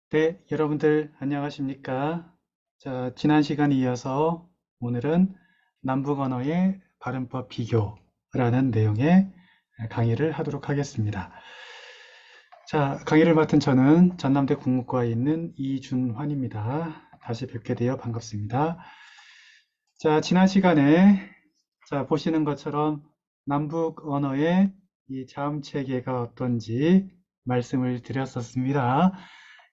네, 여러분들 안녕하십니까? 자, 지난 시간에 이어서 오늘은 남북 언어의 발음법 비교라는 내용의 강의를 하도록 하겠습니다. 자, 강의를 맡은 저는 전남대 국문과에 있는 이준환입니다. 다시 뵙게 되어 반갑습니다. 자, 지난 시간에 보시는 것처럼 남북 언어의 이 자음 체계가 어떤지 말씀을 드렸었습니다.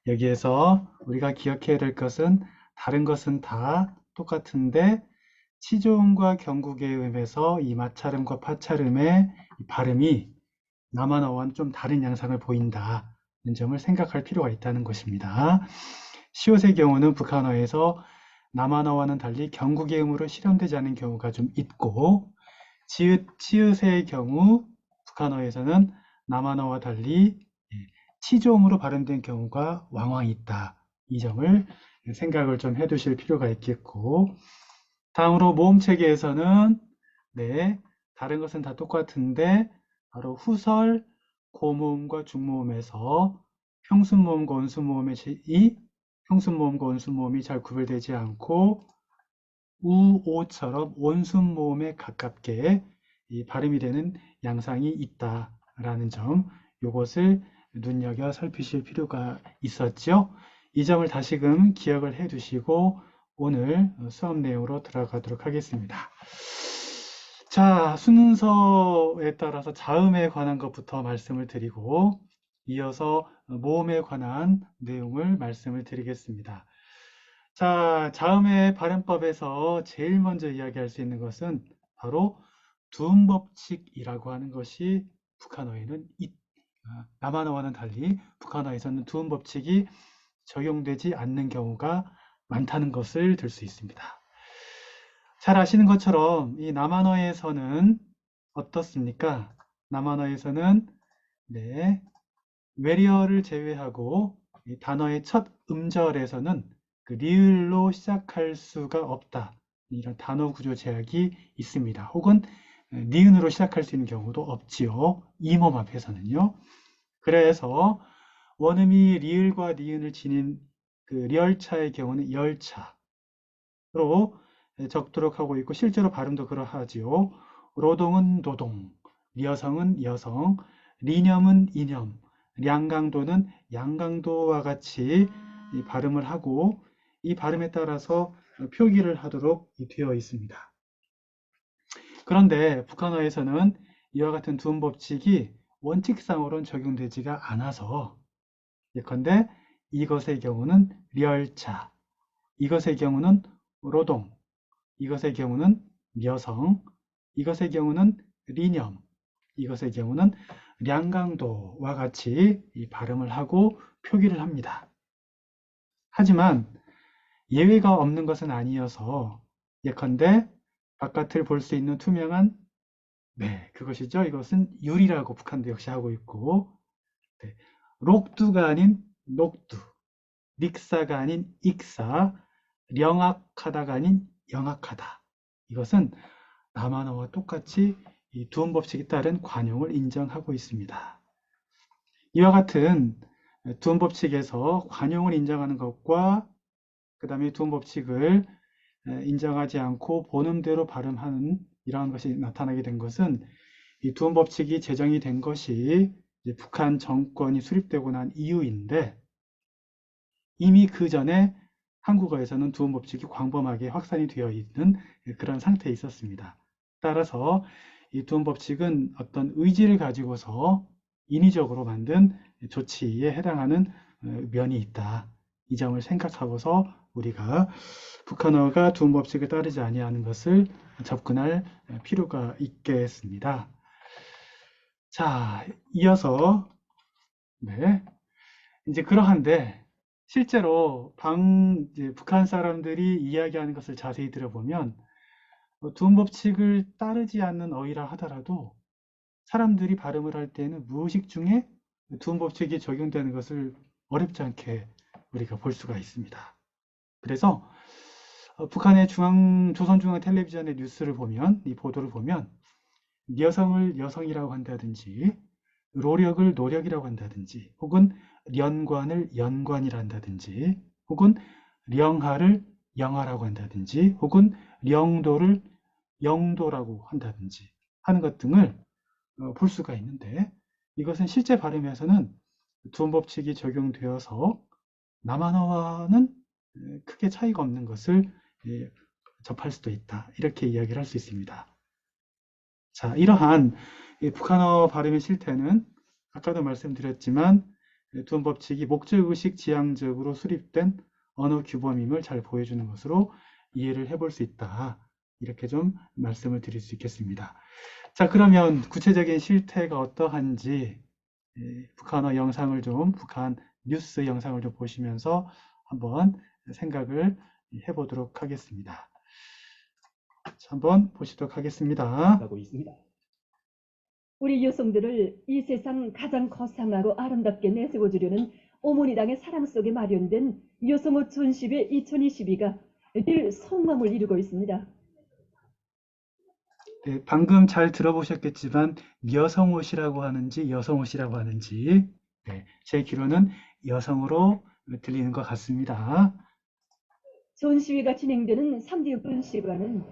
여기에서 우리가 기억해야 될 것은 다른 것은 다 똑같은데 치조음과 경국의 음에서 이 마찰음과 파찰음의 발음이 남한어와는 좀 다른 양상을 보인다는 점을 생각할 필요가 있다는 것입니다. 시옷의 경우는 북한어에서 남한어와는 달리 경국의 음으로 실현되지 않은 경우가 좀 있고, 지읒, 치읒의 경우 북한어에서는 남한어와 달리 치조음으로 발음된 경우가 왕왕 있다. 이 점을 생각을 좀 해두실 필요가 있겠고, 다음으로 모음 체계에서는 다른 것은 다 똑같은데 바로 후설, 고모음과 중모음에서 평순모음과 온순모음이 평순모음과 온순모음이 잘 구별되지 않고 우, 오처럼 온순모음에 가깝게 이 발음이 되는 양상이 있다라는 점, 이것을 눈여겨 살피실 필요가 있었죠. 이 점을 다시금 기억을 해 두시고 오늘 수업 내용으로 들어가도록 하겠습니다. 자, 순서에 따라서 자음에 관한 것부터 말씀을 드리고 이어서 모음에 관한 내용을 말씀을 드리겠습니다. 자, 자음의 발음법에서 제일 먼저 이야기할 수 있는 것은 바로 두음법칙이라고 하는 것이 북한어에는 남한어와는 달리 북한어에서는 두음법칙이 적용되지 않는 경우가 많다는 것을 들 수 있습니다. 잘 아시는 것처럼 이 남한어에서는 어떻습니까? 남한어에서는 외래어를 제외하고 이 단어의 첫 음절에서는 그 리을로 시작할 수가 없다. 이런 단어 구조 제약이 있습니다. 혹은 니은으로 시작할 수 있는 경우도 없지요. 이몸 앞에서는요. 그래서 원음이 리을과 니은을 지닌 그 리얼차의 경우는 열차로 적도록 하고 있고 실제로 발음도 그러하지요. 로동은 노동, 여성은 여성, 리념은 이념, 량강도는 양강도와 같이 이 발음을 하고 이 발음에 따라서 표기를 하도록 되어 있습니다. 그런데 북한어에서는 이와 같은 두음 법칙이 원칙상으로는 적용되지가 않아서 예컨대 이것의 경우는 리얼차, 이것의 경우는 노동, 이것의 경우는 여성, 이것의 경우는 리념, 이것의 경우는 량강도와 같이 이 발음을 하고 표기를 합니다. 하지만 예외가 없는 것은 아니어서 예컨대 바깥을 볼 수 있는 투명한 그것이죠. 이것은 유리라고 북한도 역시 하고 있고 록두가 아닌 녹두, 릭사가 아닌 익사, 령악하다가 아닌 영악하다. 이것은 남한어와 똑같이 이 두음 법칙에 따른 관용을 인정하고 있습니다. 이와 같은 두음 법칙에서 관용을 인정하는 것과 그 다음에 두음 법칙을 인정하지 않고 본음대로 발음하는 이러한 것이 나타나게 된 것은 이 두음 법칙이 제정이 된 것이 북한 정권이 수립되고 난 이후인데 이미 그 전에 한국어에서는 두음 법칙이 광범하게 확산이 되어 있는 그런 상태에 있었습니다. 따라서 이 두음 법칙은 어떤 의지를 가지고서 인위적으로 만든 조치에 해당하는 면이 있다. 이 점을 생각하고서 우리가 북한어가 두음 법칙을 따르지 아니하는 것을 접근할 필요가 있겠습니다. 자, 이어서 이제 그러한데 실제로 북한 사람들이 이야기하는 것을 자세히 들어보면 두음 법칙을 따르지 않는 어휘라 하더라도 사람들이 발음을 할 때는 무의식 중에 두음 법칙이 적용되는 것을 어렵지 않게 우리가 볼 수가 있습니다. 그래서 북한의 조선중앙 텔레비전의 뉴스를 보면 이 보도를 보면 여성을 여성이라고 한다든지 노력을 노력이라고 한다든지, 혹은 연관을 연관이라 한다든지, 혹은 령하를 영하라고 한다든지, 혹은 령도를 영도라고 한다든지 하는 것 등을 볼 수가 있는데, 이것은 실제 발음에서는 두음법칙이 적용되어서 남한어와는 크게 차이가 없는 것을 접할 수도 있다. 이렇게 이야기를 할 수 있습니다. 자, 이러한 북한어 발음의 실태는 아까도 말씀드렸지만 두음법칙이 목적의식 지향적으로 수립된 언어 규범임을 잘 보여주는 것으로 이해를 해볼 수 있다. 이렇게 좀 말씀을 드릴 수 있겠습니다. 자, 그러면 구체적인 실태가 어떠한지 북한어 영상을 좀, 북한 뉴스 영상을 좀 보시면서 한번 생각을 해보도록 하겠습니다. 자, 한번 보시도록 하겠습니다. 하고 있습니다. 우리 여성들을 이 세상 가장 거창하고 아름답게 내세워주려는 어머니당의 사랑 속에 마련된 여성옷 전시회 2022가 늘 성황을 이루고 있습니다. 네, 방금 잘 들어보셨겠지만 여성옷이라고 하는지 여성옷이라고 하는지 제 귀로는 여성으로 들리는 것 같습니다. 전시회가 진행되는 3대 전시관은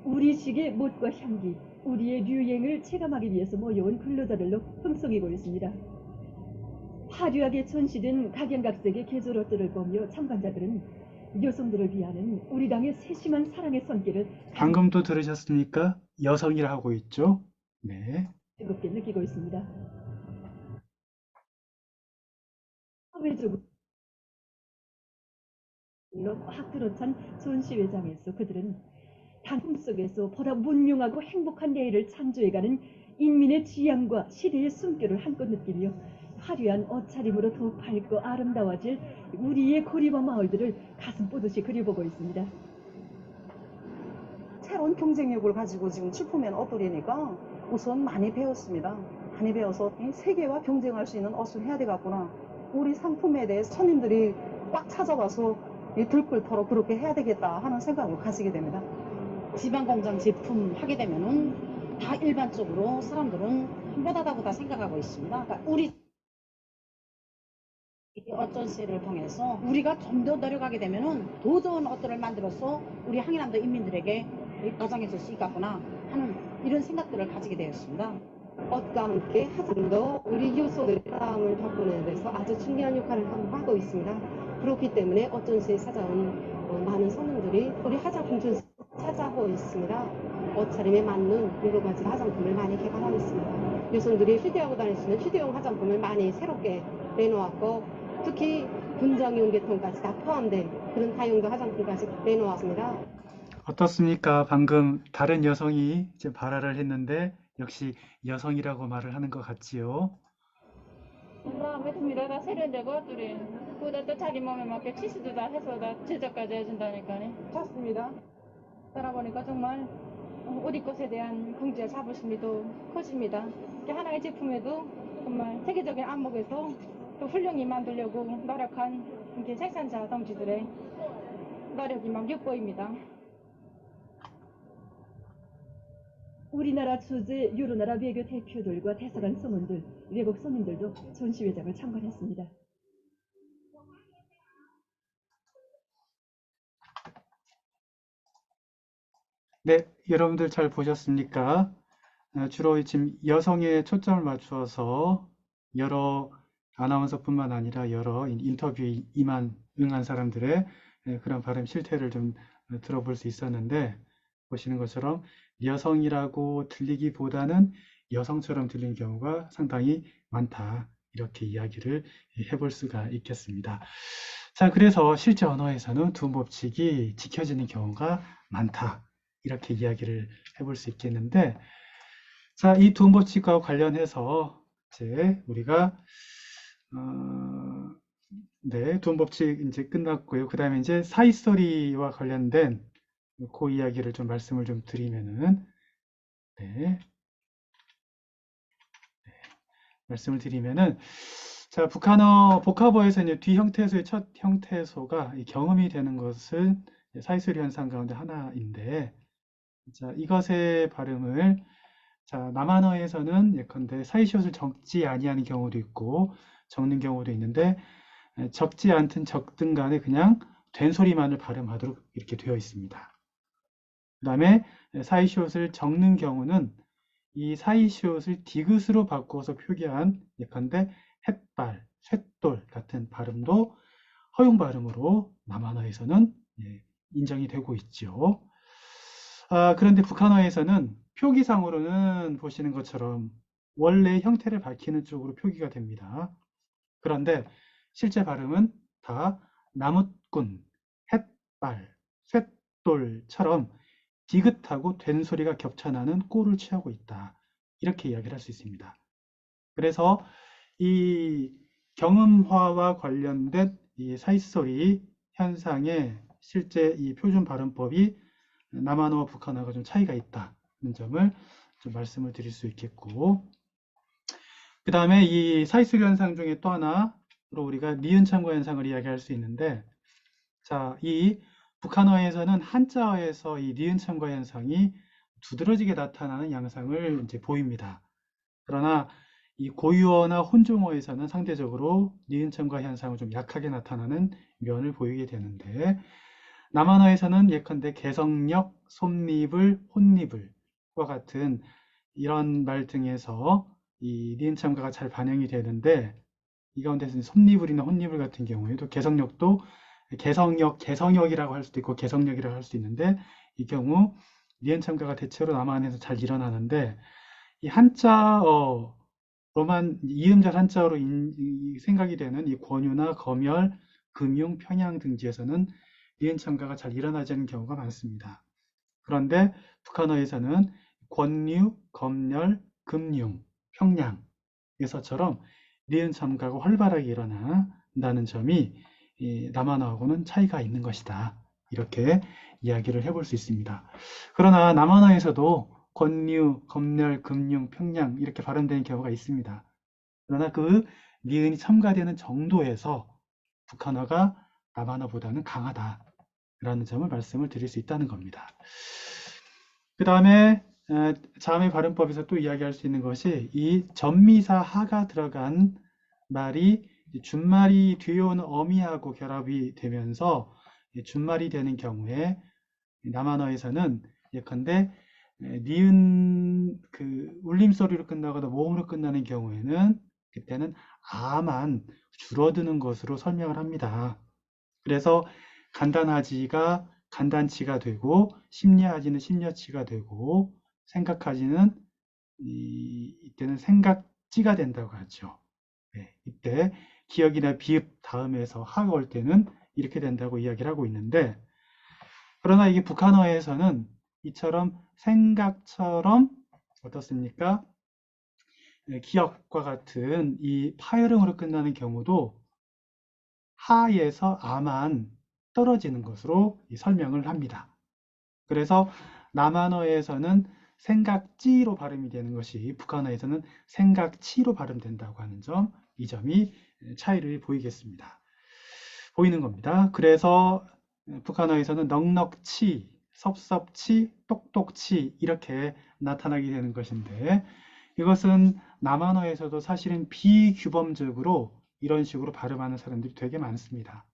우리식의 멋과 향기, 우리의 유행을 체감하기 위해서 모여온 근로자들로 흥성이고 있습니다. 화려하게 전시된 각양각색의 계절옷들을 보며 참관자들은 여성들을 위하는 우리 당의 세심한 사랑의 손길을 방금도 들으셨습니까? 여성이라 하고 있죠? 네. 뜨겁게 느끼고 있습니다. 사회적으로 확 들어찬 전시회장에서 그들은 단품 속에서 보다 문명하고 행복한 내일을 창조해가는 인민의 지향과 시대의 숨결을 한껏 느끼며 화려한 옷차림으로 더욱 밝고 아름다워질 우리의 고리와 마을들을 가슴 뻗듯이 그려보고 있습니다. 새로운 경쟁력을 가지고 지금 출품한 옷들이니까 우선 많이 배웠습니다. 많이 배워서 이 세계와 경쟁할 수 있는 옷을 해야 되겠구나. 우리 상품에 대해 손님들이 꽉 찾아와서 들끓도록 그렇게 해야 되겠다 하는 생각을 가지게 됩니다. 지방공장 제품 하게 되면은 다 일반적으로 사람들은 흠보다다고 생각하고 있습니다. 그러니까 우리 어쩐시를 통해서 우리가 좀 더 노력하게 되면은 더 좋은 옷들을 만들어서 우리 항해남도 인민들에게 가장해 줄 수 있겠구나 하는 이런 생각들을 가지게 되었습니다. 옷과 함께 화장도 우리 여성들의 사랑을 바꾸는 데서 아주 중요한 역할을 하고 있습니다. 그렇기 때문에 어쩐시 찾아온 많은 손님들이 우리 화장품 전시 찾아오고 있습니다. 옷차림에 맞는 여러 가지 화장품을 많이 개발하고 있습니다. 여성들이 휴대하고 다닐 수 있는 휴대용 화장품을 많이 새롭게 내놓았고, 특히 분장용계통까지 다 포함된 그런 다용도 화장품까지 내놓았습니다. 어떻습니까? 방금 다른 여성이 이제 발화를 했는데 역시 여성이라고 말을 하는 것 같지요? 마음에 듭니다. 다 세련되고 옷들이 그보다 또 자기 몸에 맞게 치수도 다 해서 다 제작까지 해준다니까요. 좋습니다. 따라보니까 정말 옷 입것에 대한 긍지와 자부심이 더 커집니다. 이렇게 하나의 제품에도 정말 세계적인 안목에서 또 훌륭히 만들려고 노력한 이렇게 생산자 동지들의 노력이 막 엿보입니다. 우리나라 주재 여러 나라 외교 대표들과 대사관 성원들, 외국 손님들도 전시회장을 참관했습니다. 네, 여러분들 잘 보셨습니까? 주로 지금 여성에 초점을 맞추어서 여러 아나운서뿐만 아니라 여러 인터뷰에 응한 사람들의 그런 발음 실태를 좀 들어볼 수 있었는데, 보시는 것처럼 여성이라고 들리기보다는 여성처럼 들리는 경우가 상당히 많다. 이렇게 이야기를 해볼 수가 있겠습니다. 자, 그래서 실제 언어에서는 두음법칙이 지켜지는 경우가 많다. 이렇게 이야기를 해볼 수 있겠는데, 자, 이 두음법칙과 관련해서 이제 우리가 네, 두음법칙 이제 끝났고요. 그 다음에 이제 사이스토리와 관련된 그 이야기를 좀 말씀을 좀 드리면은, 네, 말씀을 드리면은, 자, 북한어 복합어에서 이제 뒤형태소의 첫 형태소가 이 경음이 되는 것은 사이스토리 현상 가운데 하나인데, 자, 이것의 발음을 자, 남한어에서는 예컨대 사이시옷을 적지 아니하는 경우도 있고 적는 경우도 있는데 적지 않든 적든 간에 그냥 된 소리만을 발음하도록 이렇게 되어 있습니다. 그 다음에 사이시옷을 적는 경우는 이 사이시옷을 디귿으로 바꾸어서 표기한 예컨대 햇발, 쇳돌 같은 발음도 허용 발음으로 남한어에서는 인정이 되고 있죠. 그런데 북한어에서는 표기상으로는 보시는 것처럼 원래 형태를 밝히는 쪽으로 표기가 됩니다. 그런데 실제 발음은 다 나무꾼, 햇발, 쇳돌처럼 디귿하고 된 소리가 겹쳐나는 꼴을 취하고 있다. 이렇게 이야기를 할 수 있습니다. 그래서 이 경음화와 관련된 이 사이소리 현상에 실제 이 표준 발음법이 남한어와 북한어가 좀 차이가 있다는 점을 좀 말씀을 드릴 수 있겠고, 그 다음에 이 사이소리 현상 중에 또 하나로 우리가 니은 참가 현상을 이야기할 수 있는데, 자, 이 북한어에서는 한자어에서 이 니은 참가 현상이 두드러지게 나타나는 양상을 이제 보입니다. 그러나 이 고유어나 혼종어에서는 상대적으로 니은 참가 현상을 좀 약하게 나타나는 면을 보이게 되는데, 남한어에서는 예컨대 개성력, 솜니불, 혼니불과 같은 이런 말 등에서 이 니은 참가가 잘 반영이 되는데, 이 가운데서 솜니불이나 혼니불 같은 경우에도 개성력도 개성역이라고 할 수도 있고 개성력이라고 할 수 있는데, 이 경우 니은 참가가 대체로 남한에서 잘 일어나는데, 이 한자어로만 이음절 한자어로 생각이 되는 이 권유나 검열, 금융, 평양 등지에서는 니은 참가가 잘 일어나지 않는 경우가 많습니다. 그런데 북한어에서는 권유, 검열, 금융, 평양에서처럼 니은 참가가 활발하게 일어난다는 점이 남한어하고는 차이가 있는 것이다. 이렇게 이야기를 해볼 수 있습니다. 그러나 남한어에서도 권유, 검열, 금융, 평양 이렇게 발음되는 경우가 있습니다. 그러나 그 니은이 첨가되는 정도에서 북한어가 남한어보다는 강하다라는 점을 말씀을 드릴 수 있다는 겁니다. 그 다음에 자음의 발음법에서 또 이야기할 수 있는 것이 이 전미사 하가 들어간 말이 준말이 뒤에 오는 어미하고 결합이 되면서 준말이 되는 경우에 남한어에서는 예컨대 니은 그 울림소리로 끝나거나 모음으로 끝나는 경우에는 그때는 아만 줄어드는 것으로 설명을 합니다. 그래서 간단하지가 간단치가 되고 심려하지는 심려치가 되고 생각하지는 이때는 생각지가 된다고 하죠. 이때 기억이나 비읍 다음에서 하가 올 때는 이렇게 된다고 이야기를 하고 있는데, 그러나 이게 북한어에서는 이처럼 생각처럼 어떻습니까? 기억과 같은 이 파열음으로 끝나는 경우도 하에서 아만 떨어지는 것으로 설명을 합니다. 그래서 남한어에서는 생각지로 발음이 되는 것이 북한어에서는 생각치로 발음된다고 하는 점, 이 점이 차이를 보이는 겁니다. 그래서 북한어에서는 넉넉치, 섭섭치, 똑똑치 이렇게 나타나게 되는 것인데, 이것은 남한어에서도 사실은 비규범적으로 이런 식으로 발음하는 사람들이 되게 많습니다.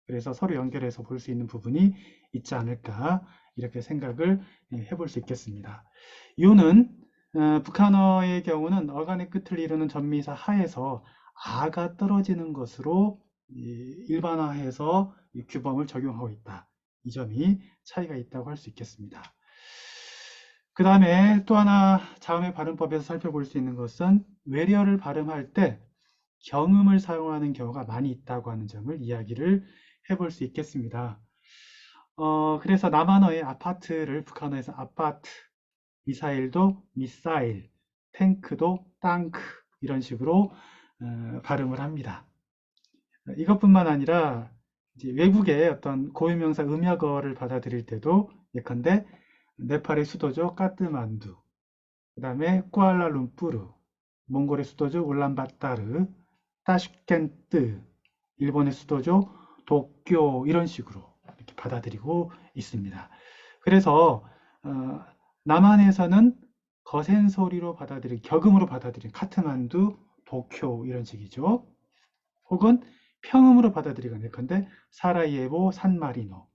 그래서 서로 연결해서 볼 수 있는 부분이 있지 않을까 이렇게 생각을 해볼 수 있겠습니다. 요는 북한어의 경우는 어간의 끝을 이루는 전미사 하에서 아가 떨어지는 것으로 일반화해서 규범을 적용하고 있다. 이 점이 차이가 있다고 할 수 있겠습니다. 그 다음에 또 하나 자음의 발음법에서 살펴볼 수 있는 것은 외려를 발음할 때 경음을 사용하는 경우가 많이 있다고 하는 점을 이야기를 해볼 수 있겠습니다. 그래서 남한어의 아파트를 북한어에서 아파트, 미사일도 미사일, 탱크도 땅크 이런 식으로 발음을 합니다. 이것뿐만 아니라 이제 외국의 어떤 고유명사 음역어를 받아들일 때도 예컨대 네팔의 수도죠 까트만두, 그 다음에 쿠알라룸푸르, 몽골의 수도죠 울란바타르, 타슈켄트, 일본의 수도죠 도쿄 이런 식으로 이렇게 받아들이고 있습니다. 그래서 남한에서는 거센 소리로 받아들인, 격음으로 받아들인 카트만두, 도쿄 이런 식이죠. 혹은 평음으로 받아들이거나 예컨대 사라예보, 산마리노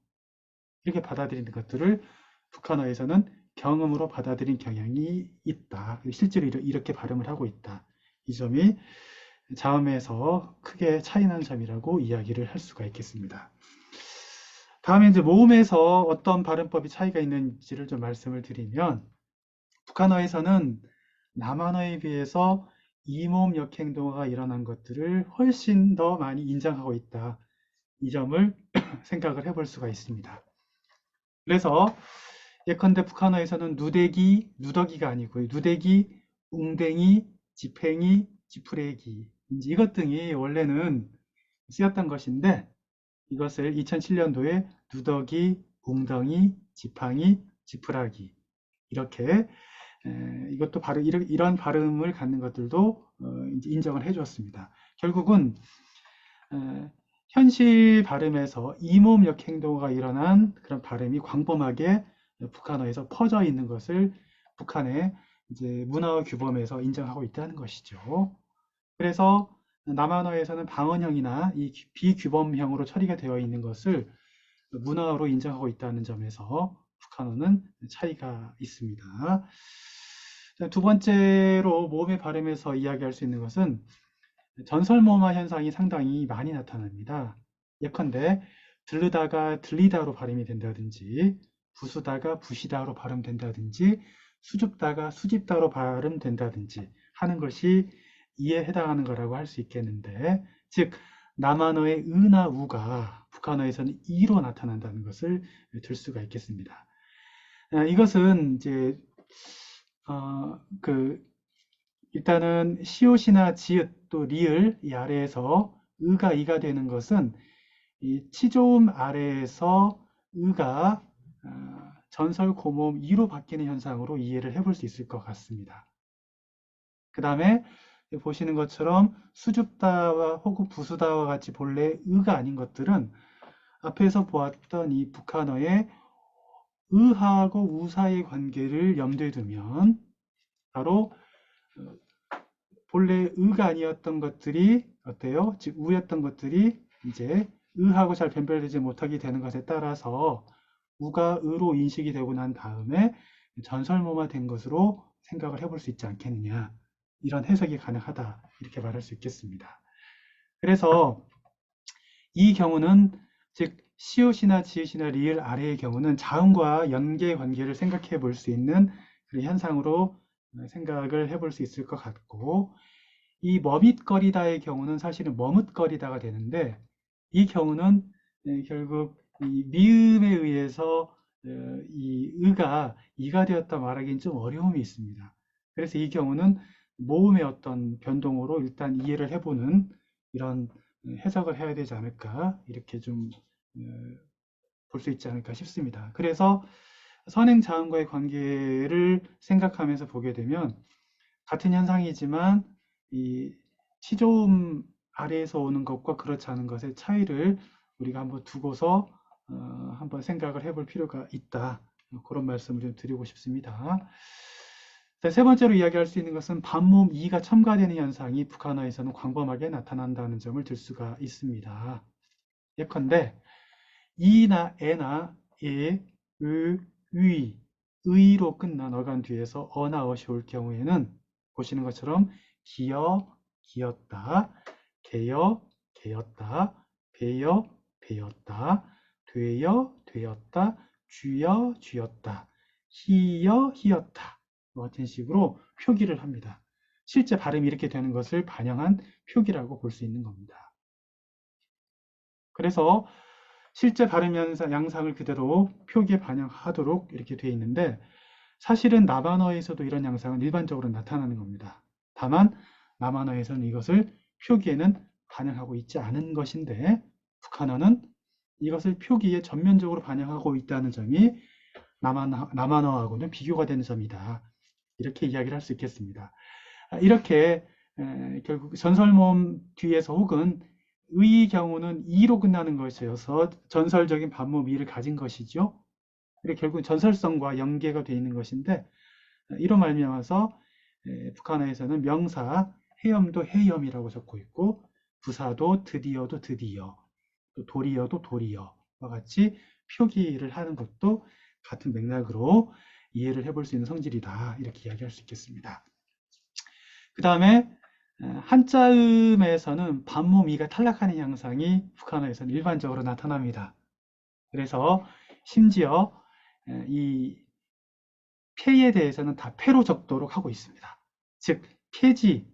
이렇게 받아들이는 것들을 북한어에서는 경음으로 받아들인 경향이 있다. 실제로 이렇게 발음을 하고 있다. 이 점이 자음에서 크게 차이나는 점이라고 이야기를 할 수가 있겠습니다. 다음에 이제 모음에서 어떤 발음법이 차이가 있는지를 좀 말씀을 드리면, 북한어에서는 남한어에 비해서 이모음 역행동어가 일어난 것들을 훨씬 더 많이 인정하고 있다. 이 점을 생각을 해볼 수가 있습니다. 그래서 예컨대 북한어에서는 누대기, 누더기가 아니고 누대기, 웅댕이, 지팽이, 지푸레기 이것 등이 원래는 쓰였던 것인데 이것을 2007년도에 누더기, 웅덩이, 지팡이, 지푸라기 이렇게 이것도 이런 발음을 갖는 것들도 이제 인정을 해주었습니다. 결국은 현실 발음에서 이모음 역행동어가 일어난 그런 발음이 광범하게 북한어에서 퍼져 있는 것을 북한의 이제 문화어 규범에서 인정하고 있다는 것이죠. 그래서 남한어에서는 방언형이나 이 비규범형으로 처리가 되어 있는 것을 문화어로 인정하고 있다는 점에서 북한어는 차이가 있습니다. 두 번째로 모음의 발음에서 이야기할 수 있는 것은 전설모음화 현상이 상당히 많이 나타납니다. 예컨대 들르다가 들리다로 발음이 된다든지 부수다가 부시다로 발음된다든지 수줍다가 수집다로 발음된다든지 하는 것이 이에 해당하는 거라고 할 수 있겠는데, 즉 남한어의 으나 우가 북한어에서는 이로 나타난다는 것을 들 수가 있겠습니다. 이것은 이제 일단은 시옷이나 지읒 또 리을 이 아래에서 으가 이가 되는 것은 이 치조음 아래에서 으가 전설 고모음 이로 바뀌는 현상으로 이해를 해볼 수 있을 것 같습니다. 그 다음에 보시는 것처럼 수줍다와 혹은 부수다와 같이 본래 으가 아닌 것들은 앞에서 보았던 이 북한어의 으하고 우 사이의 관계를 염두에 두면 바로 본래 으가 아니었던 것들이 어때요? 즉 우였던 것들이 이제 으하고 잘 변별되지 못하게 되는 것에 따라서 우가 으로 인식이 되고 난 다음에 전설모음화 된 것으로 생각을 해볼 수 있지 않겠느냐, 이런 해석이 가능하다 이렇게 말할 수 있겠습니다. 그래서 이 경우는 즉 시옷이나 지읒이나 리을 아래의 경우는 자음과 연계 관계를 생각해 볼 수 있는 그런 현상으로 생각을 해볼 수 있을 것 같고, 이 머밋거리다의 경우는 사실은 머뭇거리다가 되는데 이 경우는 결국 이 미음에 의해서 이 으가 이가 되었다 말하기는 좀 어려움이 있습니다. 그래서 이 경우는 모음의 어떤 변동으로 일단 이해를 해보는 이런 해석을 해야 되지 않을까, 이렇게 좀 볼 수 있지 않을까 싶습니다. 그래서 선행자음과의 관계를 생각하면서 보게 되면 같은 현상이지만 이 치조음 아래에서 오는 것과 그렇지 않은 것의 차이를 우리가 한번 두고서 한번 생각을 해볼 필요가 있다, 그런 말씀을 좀 드리고 싶습니다. 세 번째로 이야기할 수 있는 것은 반모음 이가 첨가되는 현상이 북한어에서는 광범하게 나타난다는 점을 들 수가 있습니다. 예컨대 이나 에나 에, 으, 의, 의로 끝난 어간 뒤에서 어나 어시 올 경우에는 보시는 것처럼 기여, 기었다, 개여, 개였다, 배여, 배였다, 되여, 되었다, 쥐여, 쥐었다, 희여, 희었다 같은 식으로 표기를 합니다. 실제 발음이 이렇게 되는 것을 반영한 표기라고 볼 수 있는 겁니다. 그래서 실제 발음 양상을 그대로 표기에 반영하도록 이렇게 되어 있는데, 사실은 남한어에서도 이런 양상은 일반적으로 나타나는 겁니다. 다만 남한어에서는 이것을 표기에는 반영하고 있지 않은 것인데 북한어는 이것을 표기에 전면적으로 반영하고 있다는 점이 남한어하고는 비교가 되는 점이다, 이렇게 이야기를 할 수 있겠습니다. 이렇게 결국 전설모음 뒤에서 혹은 의 경우는 이로 끝나는 것이어서 전설적인 반모음 이를 가진 것이죠. 그리고 결국 전설성과 연계가 되어 있는 것인데 이로 말미암아서 북한어에서는 명사 해염도 해염이라고 적고 있고 부사도 드디어도 드디어, 또 도리어도 도리어와 같이 표기를 하는 것도 같은 맥락으로 이해를 해볼 수 있는 성질이다, 이렇게 이야기할 수 있겠습니다. 그 다음에 한자음에서는 반모미가 탈락하는 현상이 북한어에서는 일반적으로 나타납니다. 그래서 심지어 이 폐에 대해서는 다 폐로 적도록 하고 있습니다. 즉 폐지,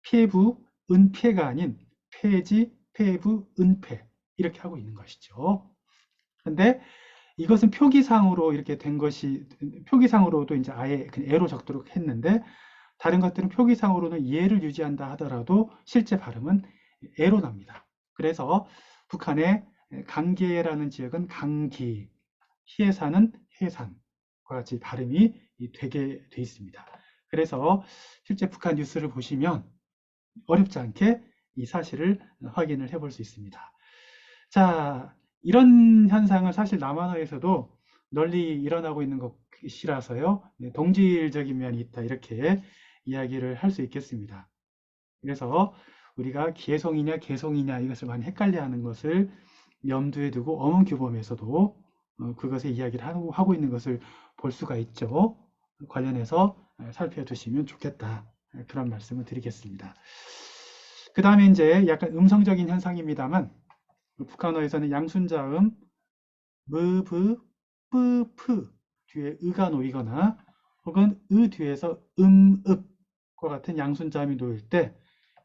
폐부, 은폐가 아닌 폐지, 폐부, 은폐, 이렇게 하고 있는 것이죠. 근데 이것은 표기상으로 이렇게 된 것이, 표기상으로도 이제 아예 애로 적도록 했는데, 다른 것들은 표기상으로는 예를 유지한다 하더라도 실제 발음은 애로 납니다. 그래서 북한의 강계라는 지역은 강기, 희해산은 해산과 같이 발음이 되게 돼 있습니다. 그래서 실제 북한 뉴스를 보시면 어렵지 않게 이 사실을 확인을 해볼 수 있습니다. 자, 이런 현상은 사실 남한어에서도 널리 일어나고 있는 것이라서요, 동질적인 면이 있다, 이렇게 이야기를 할 수 있겠습니다. 그래서 우리가 개성이냐 개성이냐 이것을 많이 헷갈려 하는 것을 염두에 두고 어문규범에서도 그것의 이야기를 하고 있는 것을 볼 수가 있죠. 관련해서 살펴두시면 좋겠다, 그런 말씀을 드리겠습니다. 그 다음에 이제 약간 음성적인 현상입니다만, 북한어에서는 양순자음 무, 부, 뿌, 프 뒤에 의가 놓이거나 혹은 의 뒤에서 읍과 같은 양순자음이 놓일 때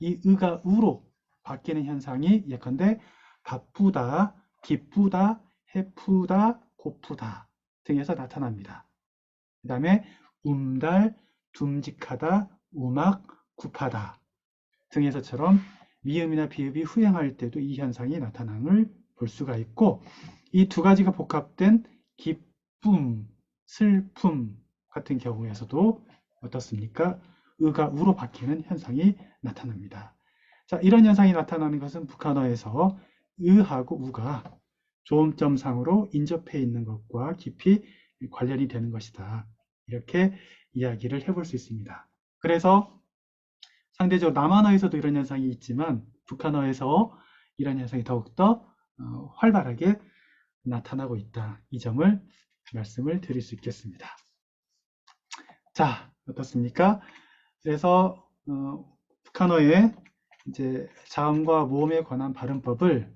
이 의가 우로 바뀌는 현상이 예컨대 바쁘다, 기쁘다, 해프다, 고프다 등에서 나타납니다. 그 다음에 움달, 둠직하다, 우막, 굽하다 등에서처럼 미음이나 비읍이 후행할 때도 이 현상이 나타남을 볼 수가 있고, 이 두 가지가 복합된 기쁨, 슬픔 같은 경우에서도 어떻습니까? 의가 우로 바뀌는 현상이 나타납니다. 자, 이런 현상이 나타나는 것은 북한어에서 의하고 우가 조음점상으로 인접해 있는 것과 깊이 관련이 되는 것이다, 이렇게 이야기를 해볼 수 있습니다. 그래서 상대적으로 남한어에서도 이런 현상이 있지만 북한어에서 이런 현상이 더욱더 활발하게 나타나고 있다, 이 점을 말씀을 드릴 수 있겠습니다. 자, 어떻습니까? 그래서 북한어의 이제 자음과 모음에 관한 발음법을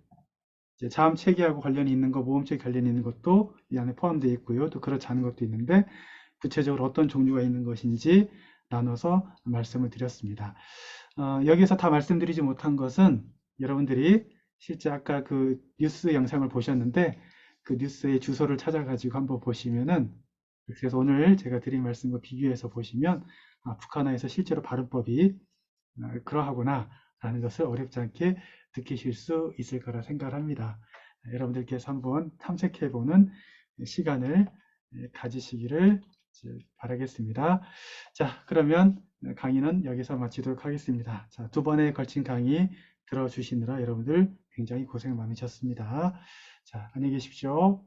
이제 자음 체계하고 관련이 있는 것, 모음 체계 관련이 있는 것도 이 안에 포함되어 있고요. 또 그렇지 않은 것도 있는데 구체적으로 어떤 종류가 있는 것인지 나눠서 말씀을 드렸습니다. 여기서 다 말씀드리지 못한 것은 여러분들이 실제 아까 그 뉴스 영상을 보셨는데 그 뉴스의 주소를 찾아가지고 한번 보시면은, 그래서 오늘 제가 드린 말씀과 비교해서 보시면 북한어에서 실제로 발음법이 그러하구나 라는 것을 어렵지 않게 느끼실 수 있을 거라 생각을 합니다. 여러분들께서 한번 탐색해보는 시간을 가지시기를 바라겠습니다. 자, 그러면 강의는 여기서 마치도록 하겠습니다. 자, 2번에 걸친 강의 들어주시느라 여러분들 굉장히 고생 많으셨습니다. 자, 안녕히 계십시오.